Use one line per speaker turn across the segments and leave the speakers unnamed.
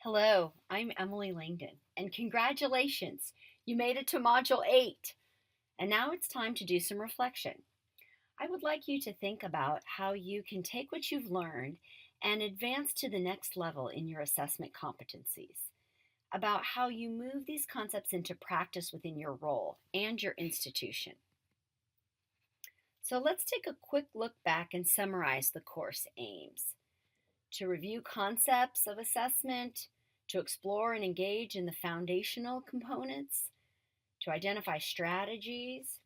Hello, I'm Emily Langdon, and congratulations! You made it to Module 8! And now it's time to do some reflection. I would like you to think about how you can take what you've learned and advance to the next level in your assessment competencies, about how you move these concepts into practice within your role and your institution. So let's take a quick look back and summarize the course aims. To review concepts of assessment, to explore and engage in the foundational components, to identify strategies,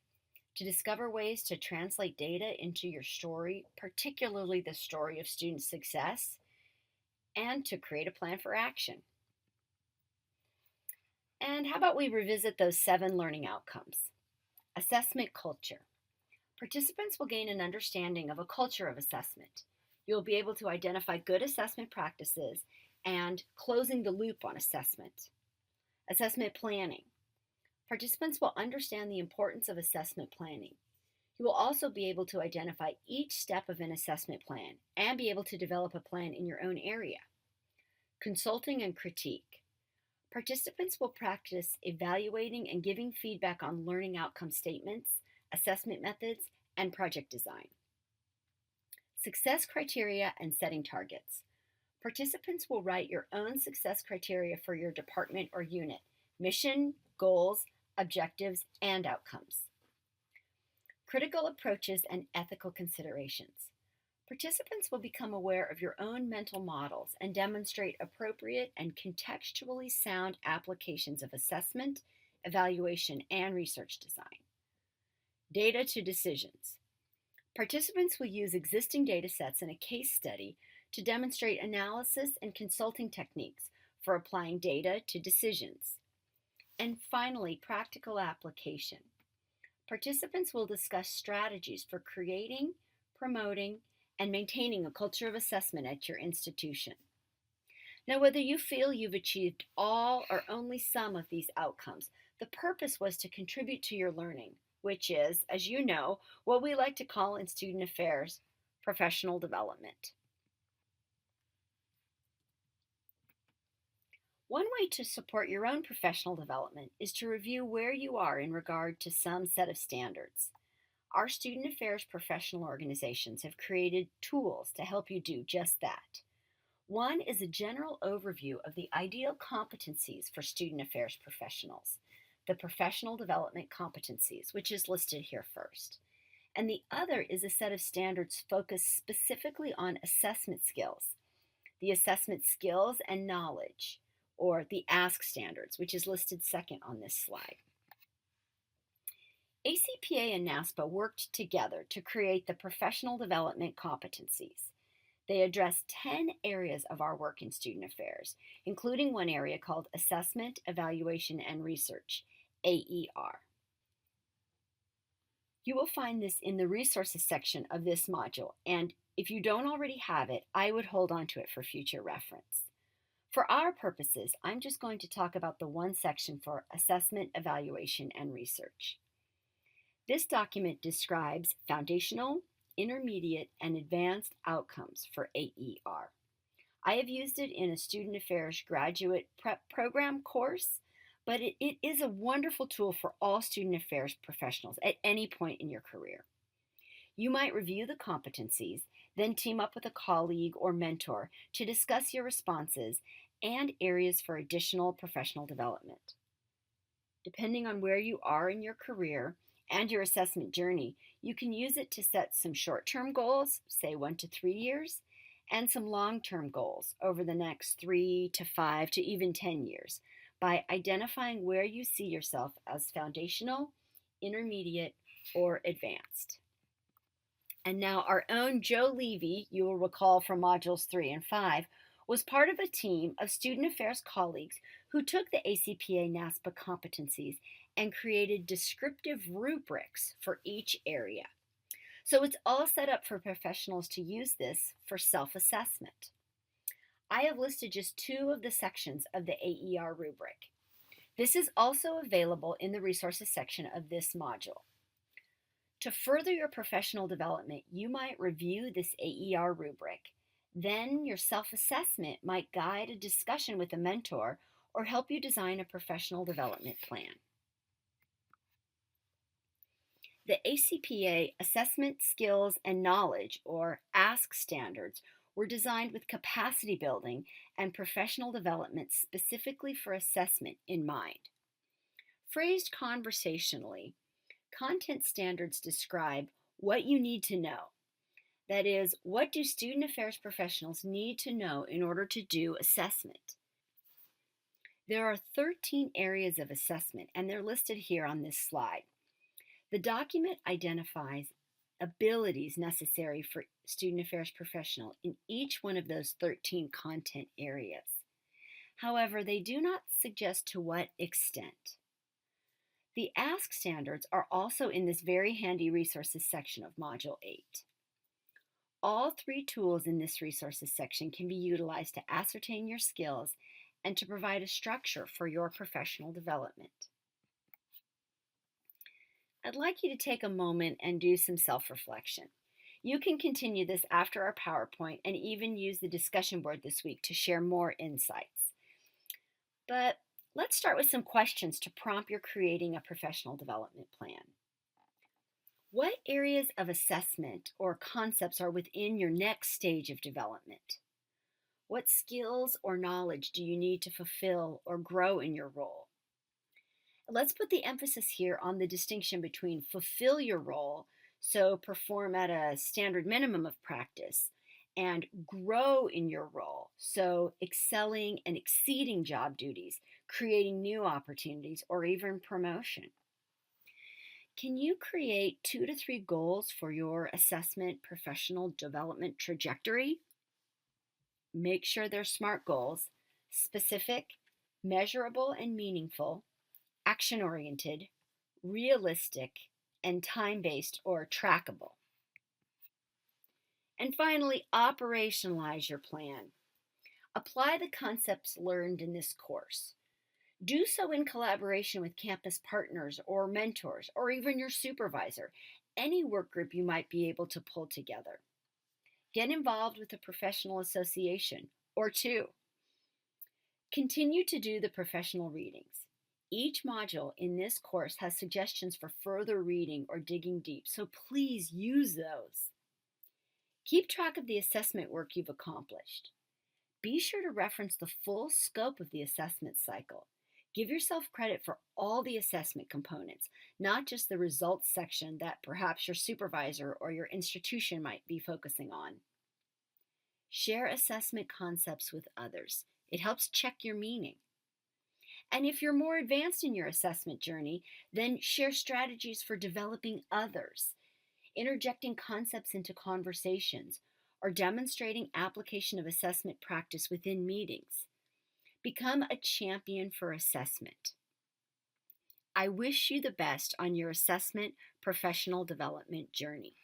to discover ways to translate data into your story, particularly the story of student success, and to create a plan for action. And how about we revisit those 7 learning outcomes? Assessment culture. Participants will gain an understanding of a culture of assessment. You'll be able to identify good assessment practices and closing the loop on assessment. Assessment planning. Participants will understand the importance of assessment planning. You will also be able to identify each step of an assessment plan and be able to develop a plan in your own area. Consulting and critique. Participants will practice evaluating and giving feedback on learning outcome statements, assessment methods, and project design. Success criteria and setting targets. Participants will write your own success criteria for your department or unit, mission, goals, objectives, and outcomes. Critical approaches and ethical considerations. Participants will become aware of your own mental models and demonstrate appropriate and contextually sound applications of assessment, evaluation, and research design. Data to decisions. Participants will use existing data sets in a case study to demonstrate analysis and consulting techniques for applying data to decisions. And finally, practical application. Participants will discuss strategies for creating, promoting, and maintaining a culture of assessment at your institution. Now, whether you feel you've achieved all or only some of these outcomes, the purpose was to contribute to your learning, which is, as you know, what we like to call in student affairs professional development. One way to support your own professional development is to review where you are in regard to some set of standards. Our student affairs professional organizations have created tools to help you do just that. One is a general overview of the ideal competencies for student affairs professionals, the professional development competencies, which is listed here first. And the other is a set of standards focused specifically on assessment skills, the assessment skills and knowledge, or the ASK standards, which is listed second on this slide. ACPA and NASPA worked together to create the professional development competencies. They address 10 areas of our work in student affairs, including one area called Assessment, Evaluation, and Research, AER. You will find this in the resources section of this module, and if you don't already have it, I would hold on to it for future reference. For our purposes, I'm just going to talk about the one section for Assessment, Evaluation, and Research. This document describes foundational, intermediate, and advanced outcomes for AER. I have used it in a student affairs graduate prep program course, but it is a wonderful tool for all student affairs professionals at any point in your career. You might review the competencies, then team up with a colleague or mentor to discuss your responses and areas for additional professional development. Depending on where you are in your career and your assessment journey, you can use it to set some short-term goals, say 1 to 3 years, and some long-term goals over the next 3 to 5 to even 10 years by identifying where you see yourself as foundational, intermediate, or advanced. And now our own Joe Levy, you will recall from modules 3 and 5, was part of a team of student affairs colleagues who took the ACPA NASPA competencies and created descriptive rubrics for each area. So it's all set up for professionals to use this for self-assessment. I have listed just 2 of the sections of the AER rubric. This is also available in the resources section of this module. To further your professional development, you might review this AER rubric, Then your self-assessment might guide a discussion with a mentor or help you design a professional development plan. The ACPA Assessment Skills and Knowledge, or ASK standards, were designed with capacity building and professional development specifically for assessment in mind. Phrased conversationally, content standards describe what you need to know. That is, what do student affairs professionals need to know in order to do assessment? There are 13 areas of assessment, and they're listed here on this slide. The document identifies abilities necessary for student affairs professional in each one of those 13 content areas. However, they do not suggest to what extent. The ASK standards are also in this very handy resources section of Module 8. All 3 tools in this resources section can be utilized to ascertain your skills and to provide a structure for your professional development. I'd like you to take a moment and do some self-reflection. You can continue this after our PowerPoint and even use the discussion board this week to share more insights. But let's start with some questions to prompt your creating a professional development plan. What areas of assessment or concepts are within your next stage of development? What skills or knowledge do you need to fulfill or grow in your role? Let's put the emphasis here on the distinction between fulfill your role, so perform at a standard minimum of practice, and grow in your role, so excelling and exceeding job duties, creating new opportunities, or even promotion. Can you create 2 to 3 goals for your assessment professional development trajectory? Make sure they're SMART goals, specific, measurable and meaningful, action-oriented, realistic, and time-based or trackable. And finally, operationalize your plan. Apply the concepts learned in this course. Do so in collaboration with campus partners or mentors or even your supervisor, any work group you might be able to pull together. Get involved with a professional association or 2. Continue to do the professional readings. Each module in this course has suggestions for further reading or digging deep, so please use those. Keep track of the assessment work you've accomplished. Be sure to reference the full scope of the assessment cycle. Give yourself credit for all the assessment components, not just the results section that perhaps your supervisor or your institution might be focusing on. Share assessment concepts with others. It helps check your meaning. And if you're more advanced in your assessment journey, then share strategies for developing others, interjecting concepts into conversations, or demonstrating application of assessment practice within meetings. Become a champion for assessment. I wish you the best on your assessment professional development journey.